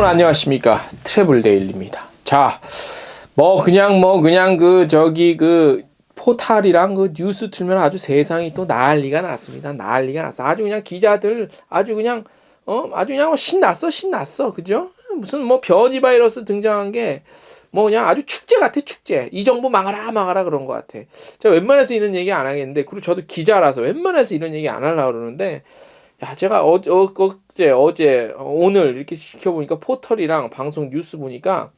여러분 안녕하십니까? 트래블데일리입니다. 자, 그냥 포탈이랑 그 뉴스 틀면 아주 세상이 또 난리가 났습니다. 난리가 났어. 아주 그냥 기자들 아주 그냥 신났어. 그죠? 무슨 변이 바이러스 등장한 게 그냥 아주 축제 같아, 축제. 이 정부 망하라 그런 것 같아. 제가 웬만해서 이런 얘기 안 하겠는데, 그리고 저도 기자라서 웬만해서 이런 얘기 안 하려고 그러는데, 야, 제가 어제, 오늘 이렇게 시켜보니까 포털이랑 방송 뉴스 보니까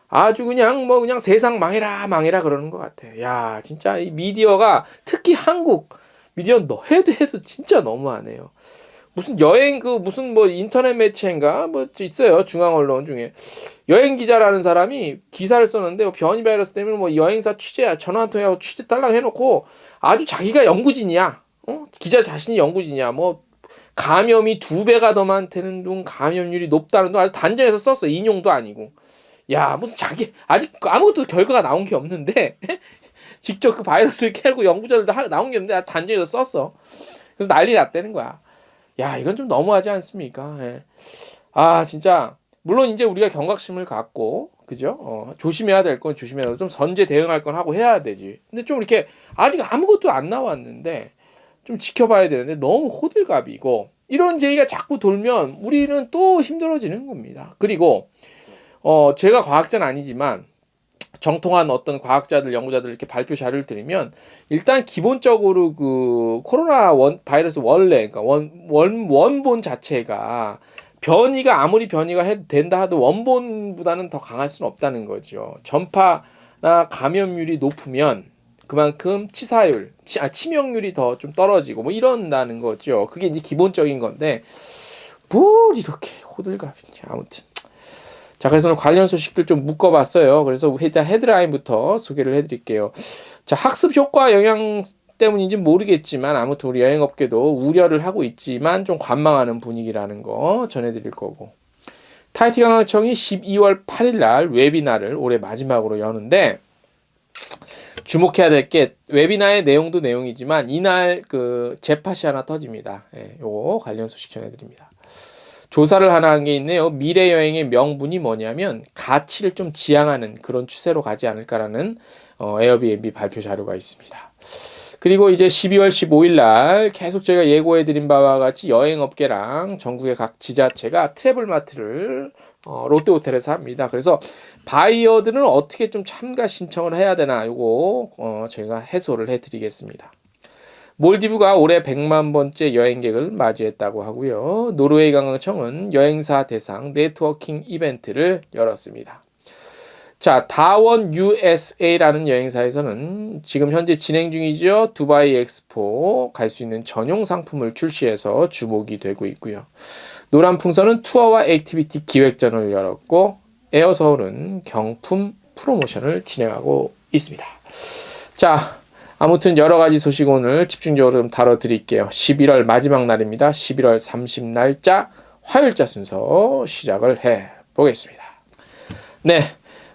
아주 그냥 세상 망해라 그러는 것 같아. 야, 진짜 이 미디어가 특히 한국 미디어 해도 진짜 너무하네요. 무슨 여행 무슨 인터넷 매체인가 있어요. 중앙 언론 중에 여행 기자라는 사람이 기사를 썼는데 변이 바이러스 때문에 여행사 취재 전화 한 통하고 취재 달라고 해놓고 아주 자기가 연구진이야. 기자 자신이 연구진이야. 감염이 2배가 더 많다는 둥, 감염률이 높다는 둥 아주 단정해서 썼어. 인용도 아니고. 야, 무슨 아직 아무것도 결과가 나온 게 없는데 직접 그 바이러스를 캐고 연구자들도 나온 게 없는데 단정해서 썼어. 그래서 난리 났다는 거야. 야, 이건 좀 너무하지 않습니까? 예. 아, 진짜 물론 이제 우리가 경각심을 갖고 그죠? 조심해야 될 건 조심해야 되고 좀 선제 대응할 건 하고 해야 되지. 근데 좀 이렇게 아직 아무것도 안 나왔는데 좀 지켜봐야 되는데 너무 호들갑이고 이런 얘기가 자꾸 돌면 우리는 또 힘들어지는 겁니다. 그리고 제가 과학자는 아니지만 정통한 어떤 과학자들, 연구자들 이렇게 발표 자료를 들으면 일단 기본적으로 그 코로나 바이러스 원래 그러니까 원본 자체가 아무리 변이가 된다 하도 원본보다는 더 강할 수는 없다는 거죠. 전파나 감염률이 높으면 그만큼 치명률이 더 좀 떨어지고 이런다는 거죠. 그게 이제 기본적인 건데 뭘 이렇게 호들갑인지 아무튼. 자, 그래서 오늘 관련 소식들 좀 묶어봤어요. 그래서 일단 헤드라인부터 소개를 해드릴게요. 자, 학습 효과 영향 때문인지 모르겠지만 아무튼 우리 여행업계도 우려를 하고 있지만 좀 관망하는 분위기라는 거 전해드릴 거고. 타이티관광청이 12월 8일 날 웨비나를 올해 마지막으로 여는데 주목해야 될 게 웨비나의 내용도 내용이지만 이날 그 잭팟이 하나 터집니다. 요거 관련 소식 전해드립니다. 조사를 하나 한 게 있네요. 미래 여행의 명분이 뭐냐면 가치를 좀 지향하는 그런 추세로 가지 않을까라는 에어비앤비 발표 자료가 있습니다. 그리고 이제 12월 15일 날 계속 제가 예고해드린 바와 같이 여행업계랑 전국의 각 지자체가 트래블마트를 롯데호텔에서 합니다. 그래서 바이어들은 어떻게 좀 참가 신청을 해야 되나 요거 제가 해소를 해드리겠습니다. 몰디브가 올해 100만 번째 여행객을 맞이했다고 하고요. 노르웨이 관광청은 여행사 대상 네트워킹 이벤트를 열었습니다. 자, 다원 USA라는 여행사에서는 지금 현재 진행 중이죠. 두바이 엑스포 갈 수 있는 전용 상품을 출시해서 주목이 되고 있고요. 노란풍선은 투어와 액티비티 기획전을 열었고 에어서울은 경품 프로모션을 진행하고 있습니다. 자, 아무튼 여러 가지 소식 오늘 집중적으로 좀 다뤄드릴게요. 11월 마지막 날입니다. 11월 30 날짜 화요일자 순서 시작을 해보겠습니다. 네,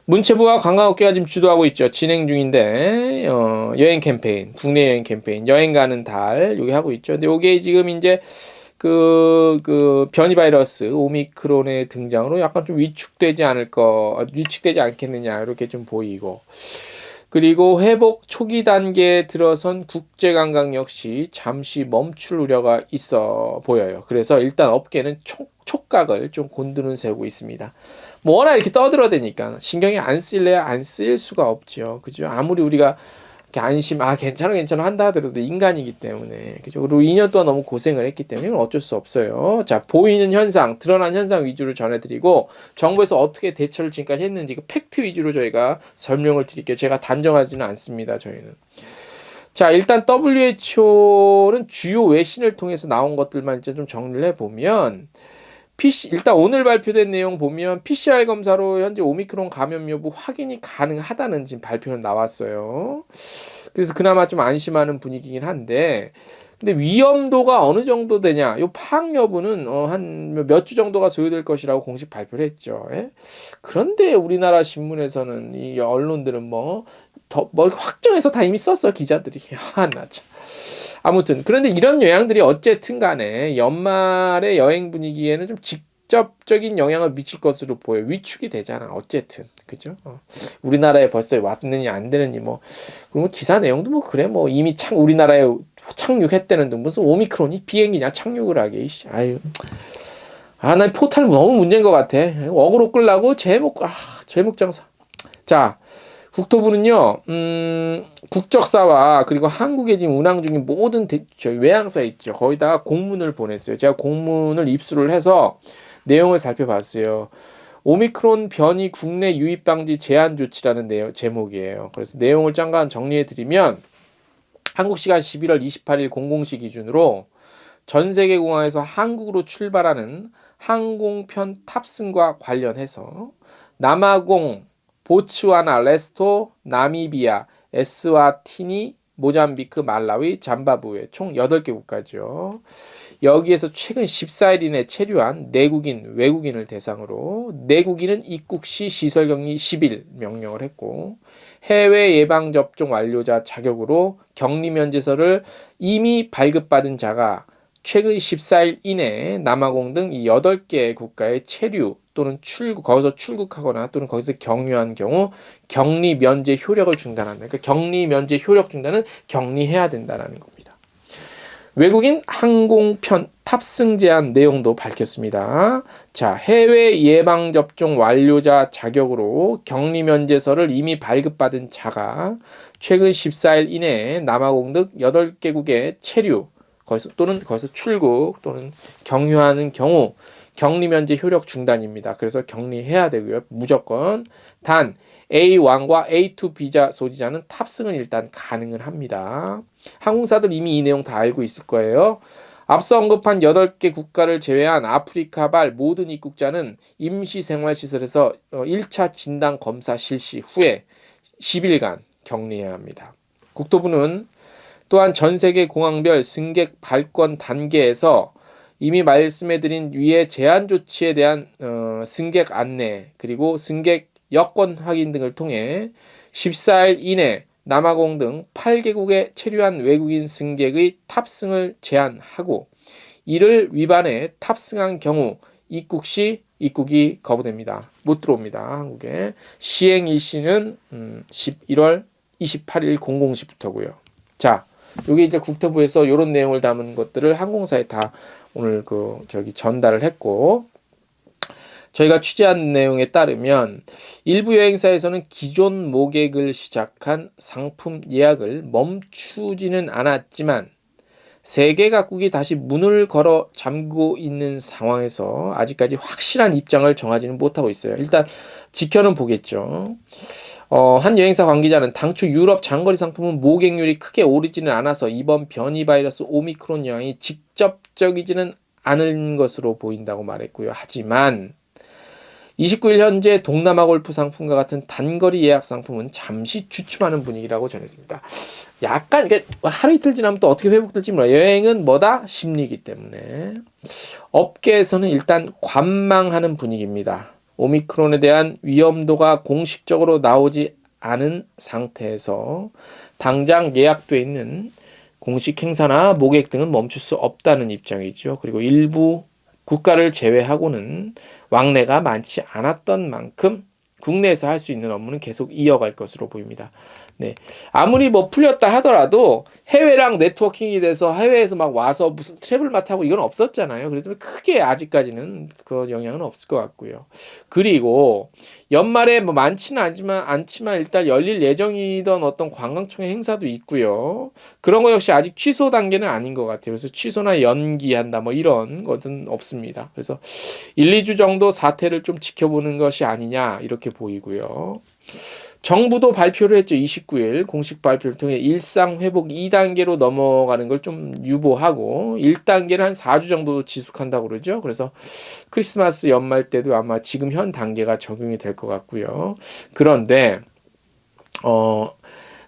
문체부와 관광업계가 지금 주도하고 있죠. 진행 중인데 여행 캠페인, 국내 여행 캠페인, 여행 가는 달 여기 하고 있죠. 근데 이게 지금 이제 그 변이 바이러스 오미크론의 등장으로 약간 좀 위축되지 않겠느냐 이렇게 좀 보이고. 그리고 회복 초기 단계에 들어선 국제관광 역시 잠시 멈출 우려가 있어 보여요. 그래서 일단 업계는 촉각을 좀 곤두는 세우고 있습니다. 워낙 이렇게 떠들어대니까 신경이 안 쓰일래야 안 쓰일 수가 없죠. 그죠? 아무리 우리가 이렇게 안심, 괜찮아 한다 하더라도 인간이기 때문에. 그죠? 그리고 2년 동안 너무 고생을 했기 때문에 이건 어쩔 수 없어요. 자, 보이는 현상, 드러난 현상 위주로 전해드리고, 정부에서 어떻게 대처를 지금까지 했는지 그 팩트 위주로 저희가 설명을 드릴게요. 제가 단정하지는 않습니다, 저희는. 자, 일단 WHO는 주요 외신을 통해서 나온 것들만 이제 좀 정리를 해보면, 일단 오늘 발표된 내용 보면 PCR 검사로 현재 오미크론 감염 여부 확인이 가능하다는 지금 발표는 나왔어요. 그래서 그나마 좀 안심하는 분위기긴 한데, 근데 위험도가 어느 정도 되냐? 요 파악 여부는 한 몇 주 정도가 소요될 것이라고 공식 발표를 했죠. 예? 그런데 우리나라 신문에서는 이 언론들은 확정해서 다 이미 썼어, 기자들이. 나 참. 아무튼 그런데 이런 영향들이 어쨌든 간에 연말의 여행 분위기에는 좀 직접적인 영향을 미칠 것으로 보여. 위축이 되잖아. 어쨌든. 그죠? 우리나라에 벌써 왔느니 안 되느니 뭐. 그러면 기사 내용도 뭐 그래. 뭐 이미 우리나라에 착륙했다는데 무슨 오미크론이 비행기냐 착륙을 하게. 아유. 난 포탈 너무 문제인 것 같아. 어그로 끌라고 제목 장사. 자, 국토부는요, 국적사와 그리고 한국에 지금 운항 중인 모든 외항사 있죠. 거기다가 공문을 보냈어요. 제가 공문을 입수를 해서 내용을 살펴봤어요. 오미크론 변이 국내 유입 방지 제한 조치라는 제목이에요. 그래서 내용을 잠깐 정리해 드리면 한국 시간 11월 28일 00시 기준으로 전 세계 공항에서 한국으로 출발하는 항공편 탑승과 관련해서 남아공, 보츠와나, 레스토, 나미비아, 에스와티니, 모잠비크, 말라위, 잠바부에 총 8개 국가죠. 여기에서 최근 14일 이내 체류한 내국인, 외국인을 대상으로 내국인은 입국 시 시설격리 10일 명령을 했고 해외 예방접종 완료자 자격으로 격리면제서를 이미 발급받은 자가 최근 14일 이내에 남아공 등 이 8개 국가의 체류 또는 거기서 출국하거나 또는 거기서 경유한 경우 격리 면제 효력을 중단한다. 그러니까 격리 면제 효력 중단은 격리해야 된다는 겁니다. 외국인 항공편 탑승 제한 내용도 밝혔습니다. 자, 해외 예방접종 완료자 자격으로 격리 면제서를 이미 발급받은 자가 최근 14일 이내에 남아공 등 8개국의 체류 거기서 출국 또는 경유하는 경우 격리 면제 효력 중단입니다. 그래서 격리해야 되고요. 무조건. 단 A1과 A2 비자 소지자는 탑승은 일단 가능은 합니다. 항공사들 이미 이 내용 다 알고 있을 거예요. 앞서 언급한 8개 국가를 제외한 아프리카발 모든 입국자는 임시생활시설에서 1차 진단 검사 실시 후에 10일간 격리해야 합니다. 국토부는 또한 전 세계 공항별 승객 발권 단계에서 이미 말씀해드린 위의 제한 조치에 대한 승객 안내 그리고 승객 여권 확인 등을 통해 14일 이내 남아공 등 8개국에 체류한 외국인 승객의 탑승을 제한하고 이를 위반해 탑승한 경우 입국 시 입국이 거부됩니다. 못 들어옵니다. 한국에. 시행 일시는 11월 28일 00시부터고요. 자, 여기 이제 국토부에서 이런 내용을 담은 것들을 항공사에 다 오늘 전달을 했고, 저희가 취재한 내용에 따르면 일부 여행사에서는 기존 모객을 시작한 상품 예약을 멈추지는 않았지만 3개 각국이 다시 문을 걸어 잠그고 있는 상황에서 아직까지 확실한 입장을 정하지는 못하고 있어요. 일단 지켜는 보겠죠. 한 여행사 관계자는 당초 유럽 장거리 상품은 모객률이 크게 오르지는 않아서 이번 변이 바이러스 오미크론 영향이 직접적이지는 않은 것으로 보인다고 말했고요. 하지만 29일 현재 동남아 골프 상품과 같은 단거리 예약 상품은 잠시 주춤하는 분위기라고 전했습니다. 약간 이게 하루 이틀 지나면 또 어떻게 회복될지 몰라요. 여행은 뭐다? 심리이기 때문에. 업계에서는 일단 관망하는 분위기입니다. 오미크론에 대한 위험도가 공식적으로 나오지 않은 상태에서 당장 예약돼 있는 공식 행사나 모객 등은 멈출 수 없다는 입장이죠. 그리고 일부 국가를 제외하고는 왕래가 많지 않았던 만큼 국내에서 할 수 있는 업무는 계속 이어갈 것으로 보입니다. 네. 아무리 뭐 풀렸다 하더라도 해외랑 네트워킹이 돼서 해외에서 막 와서 무슨 트래블 맡하고 이건 없었잖아요. 그래서 크게 아직까지는 그 영향은 없을 것 같고요. 그리고 연말에 뭐 많지는 않지만 일단 열릴 예정이던 어떤 관광청의 행사도 있고요. 그런 거 역시 아직 취소 단계는 아닌 것 같아요. 그래서 취소나 연기한다 뭐 이런 것은 없습니다. 그래서 1, 2주 정도 사태를 좀 지켜보는 것이 아니냐 이렇게 보이고요. 정부도 발표를 했죠. 29일 공식 발표를 통해 일상 회복 2단계로 넘어가는 걸 좀 유보하고 1단계는 한 4주 정도 지속한다고 그러죠. 그래서 크리스마스 연말 때도 아마 지금 현 단계가 적용이 될 것 같고요. 그런데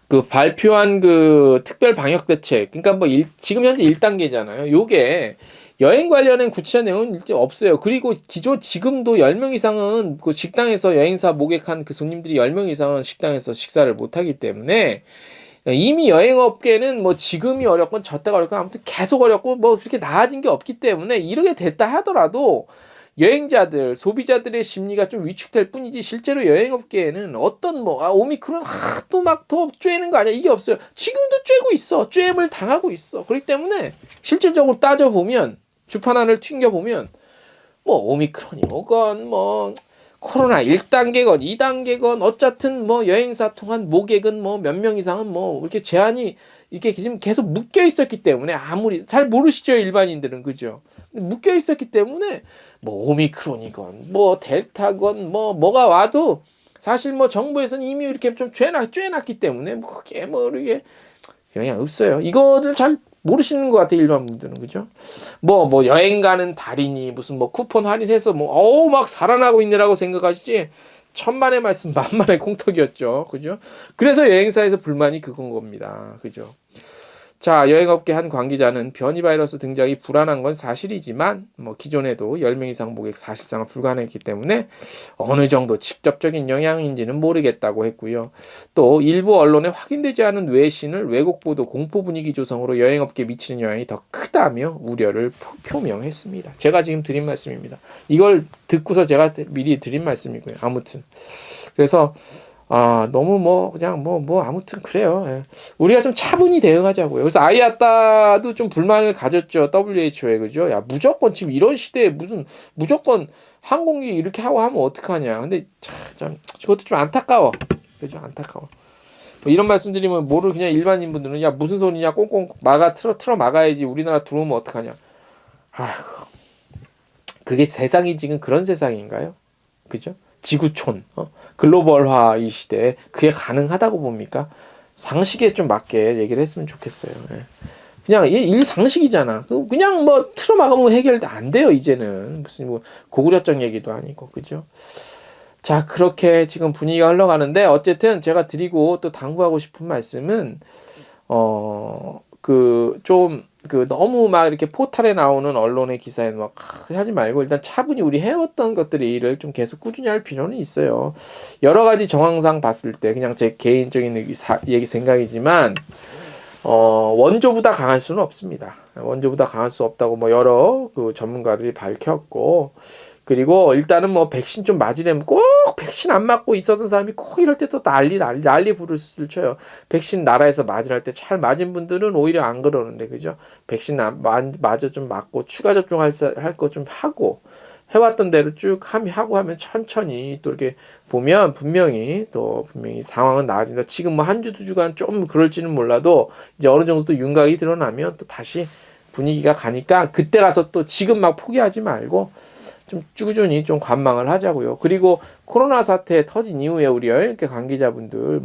그 발표한 그 특별 방역 대책, 그러니까 뭐 지금 현재 1단계잖아요. 요게 여행 관련된 구체적인 내용은 일제 없어요. 그리고 지금도 10명 이상은 그 식당에서 여행사 모객한 그 손님들이 10명 이상은 식당에서 식사를 못 하기 때문에 이미 여행업계는 뭐 지금이 어렵건 저때가 어렵건 아무튼 계속 어렵고 뭐 그렇게 나아진 게 없기 때문에 이렇게 됐다 하더라도 여행자들, 소비자들의 심리가 좀 위축될 뿐이지 실제로 여행업계에는 어떤 오미크론 또 막 더 쬐는 거 아니야? 이게 없어요. 지금도 쬐고 있어. 쬐임을 당하고 있어. 그렇기 때문에 실질적으로 따져보면 주판안을 튕겨보면 뭐 오미크론이 오건 뭐 코로나 1단계건 2단계건 어쨌든 뭐 여행사 통한 모객은 뭐 몇 명 이상은 뭐 이렇게 제한이 이게 지금 계속 묶여 있었기 때문에 아무리 잘 모르시죠 일반인들은 그죠? 묶여 있었기 때문에 뭐 오미크론이건 뭐 델타건 뭐가 와도 사실 뭐 정부에서는 이미 이렇게 좀 쬐놨기 때문에 뭐 그게 뭐 이게 영향 없어요. 이거를 잘 모르시는 것 같아요 일반 분들은 그죠? 뭐 여행 가는 달이니 무슨 뭐 쿠폰 할인해서 막 살아나고 있느라고 생각하시지 천만의 말씀 만만의 콩떡이었죠 그죠? 그래서 여행사에서 불만이 그건 겁니다 그죠? 자, 여행업계 한 관계자는 변이 바이러스 등장이 불안한 건 사실이지만 기존에도 10명 이상 모객 사실상은 불가능했기 때문에 어느 정도 직접적인 영향인지는 모르겠다고 했고요. 또 일부 언론에 확인되지 않은 외신을 왜곡 보도 공포 분위기 조성으로 여행업계에 미치는 영향이 더 크다며 우려를 표명했습니다. 제가 지금 드린 말씀입니다. 이걸 듣고서 제가 미리 드린 말씀이고요. 아무튼 그래서 너무 그냥 아무튼 그래요. 예. 우리가 좀 차분히 대응하자고요. 그래서 아이아따도 좀 불만을 가졌죠. WHO에 그죠? 야, 무조건 지금 이런 시대에 무조건 항공기 이렇게 하고 하면 어떡하냐. 근데 참 그것도 좀 안타까워. 그죠? 안타까워. 뭐 이런 말씀드리면 뭐를 그냥 일반인 분들은 야, 무슨 소리냐. 꽁꽁 틀어 막아야지. 우리나라 들어오면 어떡하냐. 아이고. 그게 세상이 지금 그런 세상인가요? 그죠? 지구촌, 글로벌화 이 시대에 그게 가능하다고 봅니까? 상식에 좀 맞게 얘기를 했으면 좋겠어요. 예. 그냥 일상식이잖아. 그냥 틀어막으면 해결 안 돼요, 이제는. 무슨 고구려적 얘기도 아니고, 그죠? 자, 그렇게 지금 분위기가 흘러가는데, 어쨌든 제가 드리고 또 당부하고 싶은 말씀은, 너무 막 이렇게 포탈에 나오는 언론의 기사에 막 하지 말고 일단 차분히 우리 해왔던 것들의 일을 좀 계속 꾸준히 할 필요는 있어요. 여러 가지 정황상 봤을 때 그냥 제 개인적인 생각이지만 원조보다 강할 수는 없습니다. 원조보다 강할 수 없다고 여러 전문가들이 밝혔고 그리고 일단은 백신 좀 맞으려면 꼭 백신 안 맞고 있었던 사람이 꼭 이럴 때 또 난리 부르스를 쳐요. 백신 나라에서 맞으랄 때 잘 맞은 분들은 오히려 안 그러는데 그죠? 백신 맞아 좀 맞고 추가 접종 할 거 좀 하고 해왔던 대로 쭉 하고 하면 천천히 또 이렇게 보면 분명히 상황은 나아진다. 지금 한 주 두 주간 좀 그럴지는 몰라도 이제 어느 정도 또 윤곽이 드러나면 또 다시 분위기가 가니까 그때 가서 또 지금 막 포기하지 말고 좀 꾸준히 좀 관망을 하자고요. 그리고 코로나 사태 터진 이후에 우리 여행계 관계자분들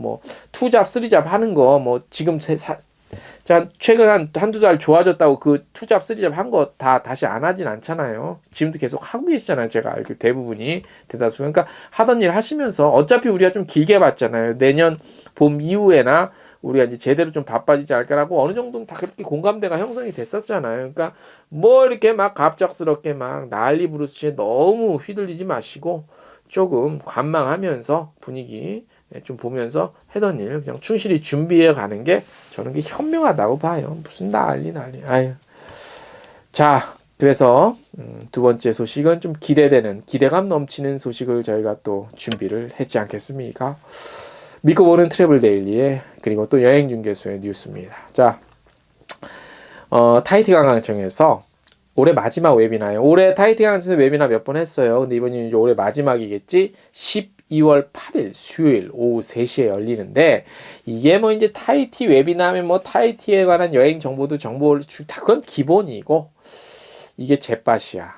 투잡, 쓰리잡 하는 거 지금 최근 한두 달 좋아졌다고 그 투잡, 쓰리잡 한 거 다 다시 안 하진 않잖아요. 지금도 계속 하고 계시잖아요. 제가 알기로 대부분이 대다수. 그러니까 하던 일 하시면서 어차피 우리가 좀 길게 봤잖아요. 내년 봄 이후에나 우리가 이제 제대로 좀 바빠지지 않을까라고 어느 정도는 다 그렇게 공감대가 형성이 됐었잖아요. 그러니까 이렇게 막 갑작스럽게 막 난리 부르듯이 너무 휘둘리지 마시고 조금 관망하면서 분위기 좀 보면서 하던 일 그냥 충실히 준비해 가는 게 저는 게 현명하다고 봐요. 무슨 난리. 아유. 자, 그래서 두 번째 소식은 좀 기대감 넘치는 소식을 저희가 또 준비를 했지 않겠습니까? 믿고 보는 트래블 데일리의 그리고 또 여행 중개소의 뉴스입니다. 자, 타이티 관광청에서 올해 마지막 웨비나예요. 올해 타이티 관광청에서 웨비나 몇 번 했어요. 근데 이번이 올해 마지막이겠지. 12월 8일 수요일 오후 3시에 열리는데 이게 이제 타이티 웨비나 하면 타이티에 관한 여행 정보를 다 그건 기본이고 이게 제빠시야.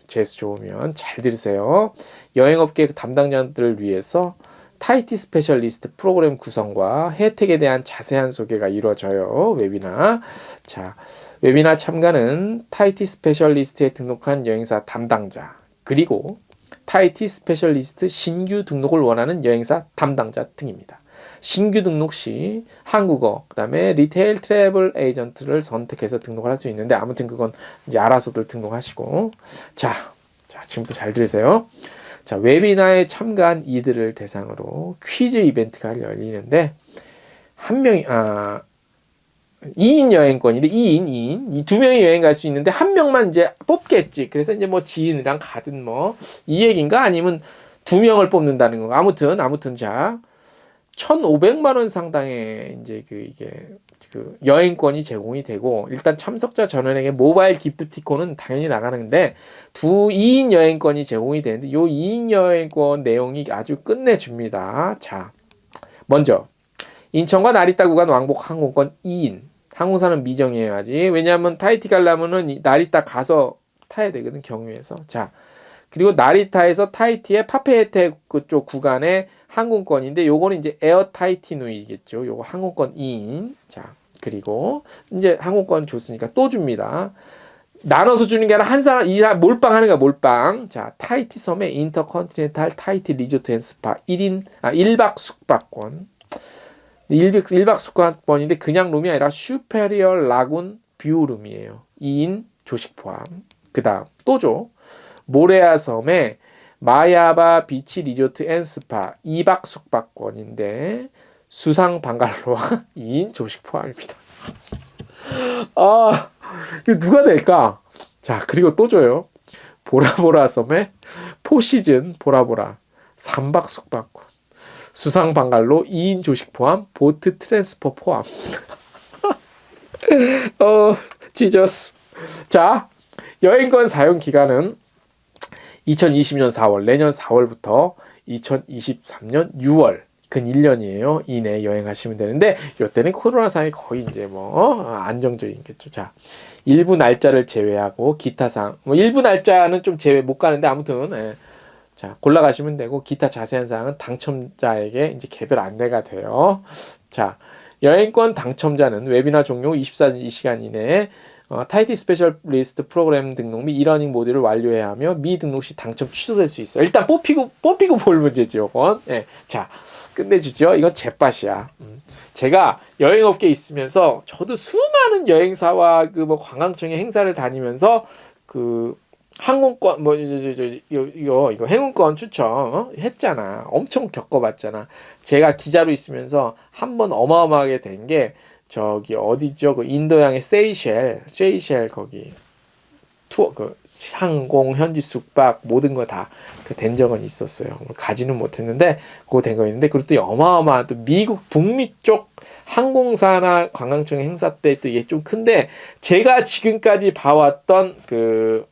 재수 좋으면 잘 들으세요. 여행업계 담당자들을 위해서 타이티 스페셜리스트 프로그램 구성과 혜택에 대한 자세한 소개가 이루어져요. 웨비나. 자, 웨비나 참가는 타이티 스페셜리스트에 등록한 여행사 담당자 그리고 타이티 스페셜리스트 신규 등록을 원하는 여행사 담당자 등입니다. 신규 등록 시 한국어, 그 다음에 리테일 트래블 에이전트를 선택해서 등록을 할 수 있는데 아무튼 그건 이제 알아서들 등록하시고 자, 지금부터 잘 들으세요. 자, 웨비나에 참가한 이들을 대상으로 퀴즈 이벤트가 열리는데 한 명이 2인 여행권인데 2인 이 두 명이 여행 갈 수 있는데 한 명만 이제 뽑겠지. 그래서 이제 뭐 지인이랑 가든 뭐 이 얘기인가 아니면 두 명을 뽑는다는 건가. 아무튼 자 1,500만 원 상당의 이제 이게 그 여행권이 제공이 되고 일단 참석자 전원에게 모바일 기프티콘은 당연히 나가는데 2인 여행권이 제공이 되는데 요 2인 여행권 내용이 아주 끝내줍니다. 자, 먼저 인천과 나리타 구간 왕복 항공권 2인. 항공사는 미정해야지. 왜냐하면 타이티 가려면은 나리타 가서 타야 되거든, 경유해서. 자, 그리고 나리타에서 타이티의 파페헤테 그쪽 구간의 항공권인데 요거는 이제 에어 타이티누이겠죠. 요거 항공권 2인. 자, 그리고 이제 항공권 줬으니까 또 줍니다. 나눠서 주는 게 아니라 한 사람 몰빵 하는 거야, 몰빵. 자, 타이티 섬의 인터컨티넨탈 타이티 리조트 앤 스파 1박 숙박권. 1박 숙박권인데 그냥 룸이 아니라 슈페리어 라군 뷰룸이에요. 2인 조식 포함. 그 다음 또 줘. 모레아 섬의 마야바 비치 리조트 앤 스파 2박 숙박권인데 수상 방갈로와 2인 조식 포함입니다. 아, 이거 누가 될까? 자, 그리고 또 줘요. 보라보라 섬의 포시즌 보라보라 3박 숙박권. 수상 방갈로 2인 조식 포함, 보트 트랜스퍼 포함. 지저스. 자, 여행권 사용 기간은 2020년 4월, 내년 4월부터 2023년 6월, 근 1년이에요. 이내 여행하시면 되는데, 요때는 코로나 상황이 거의 이제 안정적이겠죠. 자, 일부 날짜를 제외하고 기타 사항, 일부 날짜는 좀 제외 못 가는데 아무튼, 예. 자, 골라가시면 되고 기타 자세한 사항은 당첨자에게 이제 개별 안내가 돼요. 자, 여행권 당첨자는 웨비나 종료 24시간 이내에 타이티 스페셜 리스트 프로그램 등록 및 이러닝 모듈을 완료해야 하며 미등록 시 당첨 취소될 수 있어요. 일단 뽑히고 볼 문제지, 이건. 예. 자, 끝내주죠. 이건 제빠시야. 제가 여행업계에 있으면서 저도 수많은 여행사와 관광청의 행사를 다니면서 항공권 이거 행운권 추천 했잖아. 엄청 겪어봤잖아. 제가 기자로 있으면서 한 번 어마어마하게 된 게 저기 어디죠? 인도양의 세이셸 거기 투어 항공 현지 숙박 모든 거 다 된 적은 있었어요. 가지는 못했는데 그거 된 거 있는데 그리고 또 어마어마한 또 미국 북미 쪽 항공사나 관광청 행사 때 또 이게 좀 큰데 제가 지금까지 봐왔던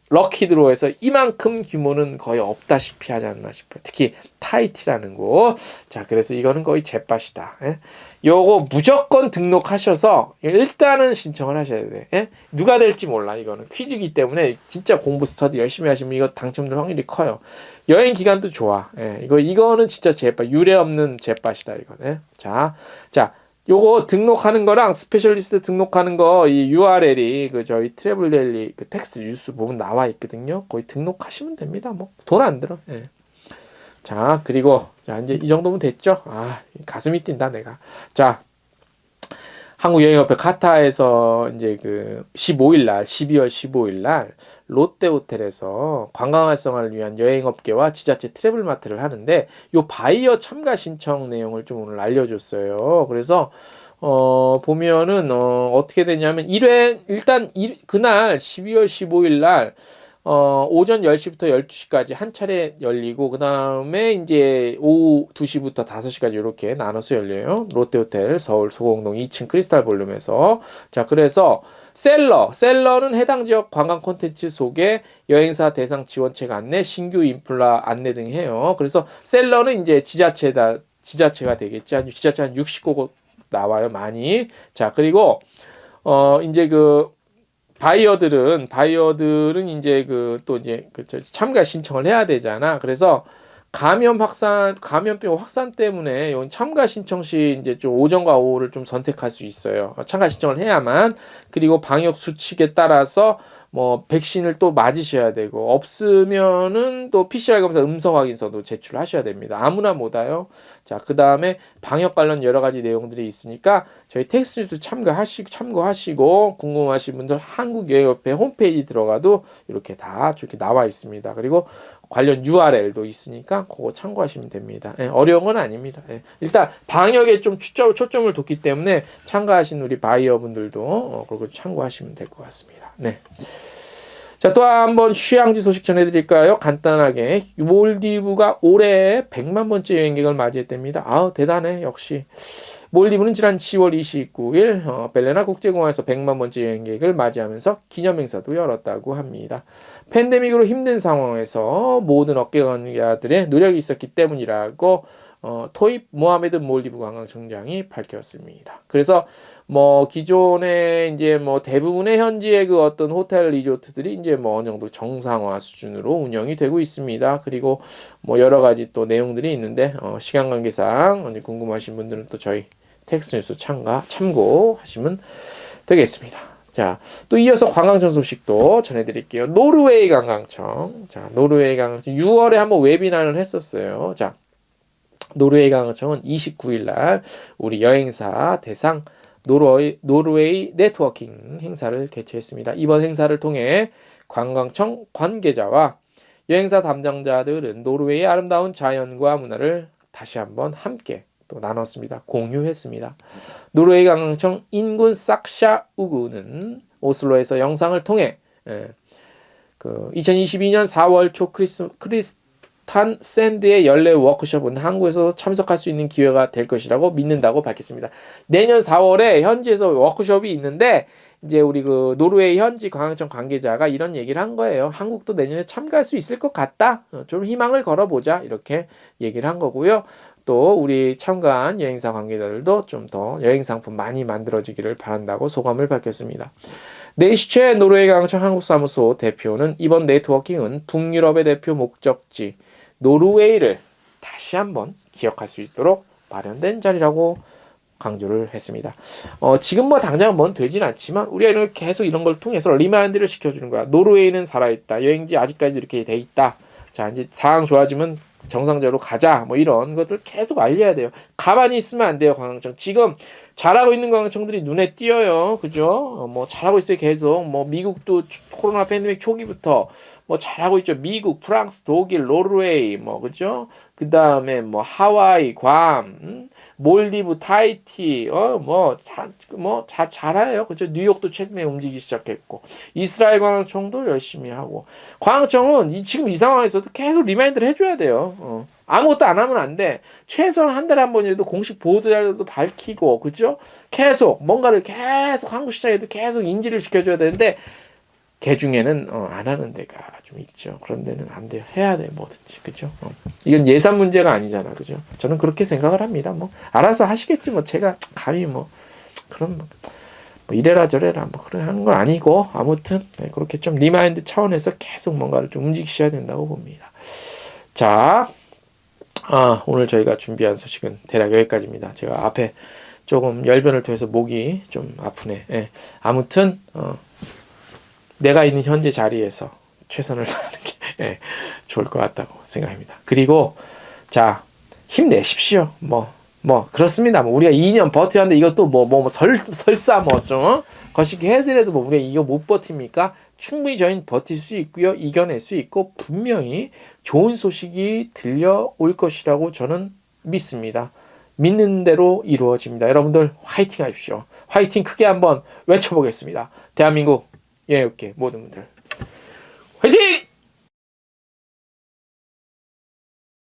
럭키드로에서 이만큼 규모는 거의 없다시피 하지 않나 싶어요. 특히 타이티라는 곳. 자, 그래서 이거는 거의 제빠시다. 예? 요거 무조건 등록하셔서 일단은 신청을 하셔야 돼. 예? 누가 될지 몰라. 이거는 퀴즈이기 때문에 진짜 공부 스터디 열심히 하시면 이거 당첨될 확률이 커요. 여행 기간도 좋아. 예? 이거는 진짜 제빠 유례 없는 제빠시다 이거는. 예? 자, 요거 등록하는 거랑 스페셜리스트 등록하는 거 이 URL이 저희 트래블데일리 텍스트 뉴스 보면 나와 있거든요. 거기 등록하시면 됩니다. 뭐 돈 안 들어. 예. 자, 그리고 자 이제 이 정도면 됐죠? 가슴이 뛴다 내가. 자, 한국여행협회 카타에서 이제 15일 날 12월 15일 날 롯데호텔에서 관광 활성화를 위한 여행업계와 지자체 트래블마트를 하는데 요 바이어 참가 신청 내용을 좀 오늘 알려줬어요. 그래서 보면은 어떻게 되냐면 그날 12월 15일 날 오전 10시부터 12시까지 한 차례 열리고 그 다음에 이제 오후 2시부터 5시까지 이렇게 나눠서 열려요. 롯데호텔 서울 소공동 2층 크리스탈 볼룸에서. 자, 그래서 셀러는 해당 지역 관광 콘텐츠 속에 여행사 대상 지원책 안내, 신규 인플라 안내 등 해요. 그래서 셀러는 이제 지자체가 되겠지. 지자체 한 60곳 나와요, 많이. 자, 그리고 이제 바이어들은 이제 참가 신청을 해야 되잖아. 그래서 감염병 확산 때문에 참가 신청 시 이제 좀 오전과 오후를 좀 선택할 수 있어요. 참가 신청을 해야만. 그리고 방역 수칙에 따라서 백신을 또 맞으셔야 되고 없으면은 또 PCR 검사 음성 확인서도 제출하셔야 됩니다. 아무나 못 와요. 자, 그 다음에 방역 관련 여러 가지 내용들이 있으니까 저희 텍스트도 참고하시고 궁금하신 분들 한국여행협회 홈페이지 들어가도 이렇게 다 저렇게 나와 있습니다. 그리고 관련 URL도 있으니까 그거 참고하시면 됩니다. 예, 어려운 건 아닙니다. 예, 일단 방역에 좀 초점을 뒀기 때문에 참가하신 우리 바이어분들도 그거 참고하시면 될 것 같습니다. 네. 자, 또 한번 휴양지 소식 전해드릴까요? 간단하게. 몰디브가 올해 100만 번째 여행객을 맞이했답니다. 아우, 대단해. 역시. 몰디브는 지난 10월 29일 벨레나 국제공항에서 100만 번째 여행객을 맞이하면서 기념행사도 열었다고 합니다. 팬데믹으로 힘든 상황에서 모든 업계관계자들의 노력이 있었기 때문이라고 토입 모하메드 몰디브 관광청장이 밝혔습니다. 그래서 뭐 기존에 이제 뭐 대부분의 현지의 그 어떤 호텔 리조트들이 이제 뭐 어느 정도 정상화 수준으로 운영이 되고 있습니다. 그리고 뭐 여러 가지 또 내용들이 있는데 시간 관계상 궁금하신 분들은 또 저희 텍스트 뉴스 참고하시면 되겠습니다. 자, 또 이어서 관광청 소식도 전해드릴게요. 노르웨이 관광청. 자, 노르웨이 관광청 6월에 한번 웨비나를 했었어요. 자, 노르웨이 관광청은 29일 날 우리 여행사 대상 노르웨이 네트워킹 행사를 개최했습니다. 이번 행사를 통해 관광청 관계자와 여행사 담당자들은 노르웨이의 아름다운 자연과 문화를 다시 한번 함께 또 나눴습니다. 공유했습니다. 노르웨이 관광청 인군 삭샤 우구는 오슬로에서 영상을 통해 2022년 4월 초 크리스탄 샌드의 연례 워크숍은 한국에서 참석할 수 있는 기회가 될 것이라고 믿는다고 밝혔습니다. 내년 4월에 현지에서 워크숍이 있는데 이제 우리 그 노르웨이 현지 관광청 관계자가 이런 얘기를 한 거예요. 한국도 내년에 참가할 수 있을 것 같다. 좀 희망을 걸어보자. 이렇게 얘기를 한 거고요. 또 우리 참가한 여행사 관계자들도 좀 더 여행 상품 많이 만들어지기를 바란다고 소감을 밝혔습니다. 네이시체 노르웨이 관광청 한국사무소 대표는 이번 네트워킹은 북유럽의 대표 목적지 노르웨이를 다시 한번 기억할 수 있도록 마련된 자리라고 강조를 했습니다. 지금 뭐 당장 뭔 되진 않지만 우리가 이런 계속 이런 걸 통해서 리마인드를 시켜주는 거야. 노르웨이는 살아있다. 여행지 아직까지 이렇게 돼 있다. 자, 이제 상황 좋아지면 정상적으로 가자. 뭐 이런 것들 계속 알려야 돼요. 가만히 있으면 안 돼요, 관광청. 지금 잘하고 있는 관광청들이 눈에 띄어요. 그죠? 뭐 잘하고 있어요, 계속. 뭐 미국도 코로나 팬데믹 초기부터 뭐 잘하고 있죠. 미국, 프랑스, 독일, 노르웨이, 뭐 그죠? 그 다음에 뭐 하와이, 괌, 몰디브, 타히티, 잘해요. 그죠? 뉴욕도 최근에 움직이기 시작했고, 이스라엘 관광청도 열심히 하고, 관광청은 지금 이 상황에서도 계속 리마인드를 해줘야 돼요. 아무것도 안 하면 안 돼. 최소한 한 달에 한 번이라도 공식 보도자료도 밝히고, 그죠? 계속, 뭔가를 계속 한국 시장에도 계속 인지를 시켜줘야 되는데, 개 중에는 안 하는 데가 좀 있죠. 그런 데는 안 돼요. 해야 돼, 뭐든지. 그죠? 이건 예산 문제가 아니잖아. 그죠? 저는 그렇게 생각을 합니다. 뭐 알아서 하시겠지. 뭐 제가 감히 그런 뭐 이래라 저래라 뭐 그런 하는 건 아니고 아무튼 그렇게 좀 리마인드 차원에서 계속 뭔가를 좀 움직이셔야 된다고 봅니다. 자, 오늘 저희가 준비한 소식은 대략 여기까지입니다. 제가 앞에 조금 열변을 토해서 목이 좀 아프네. 예. 아무튼 내가 있는 현재 자리에서 최선을 다하는 게 좋을 것 같다고 생각합니다. 그리고 자, 힘내십시오. 그렇습니다. 우리가 2년 버텨야 하는데 이것도 설사 좀 거시기 해드려도 우리가 이거 못 버팁니까? 충분히 저희는 버틸 수 있고요. 이겨낼 수 있고 분명히 좋은 소식이 들려올 것이라고 저는 믿습니다. 믿는 대로 이루어집니다. 여러분들 화이팅 하십시오. 화이팅 크게 한번 외쳐보겠습니다. 대한민국 여행업계 모든 분들 화이팅!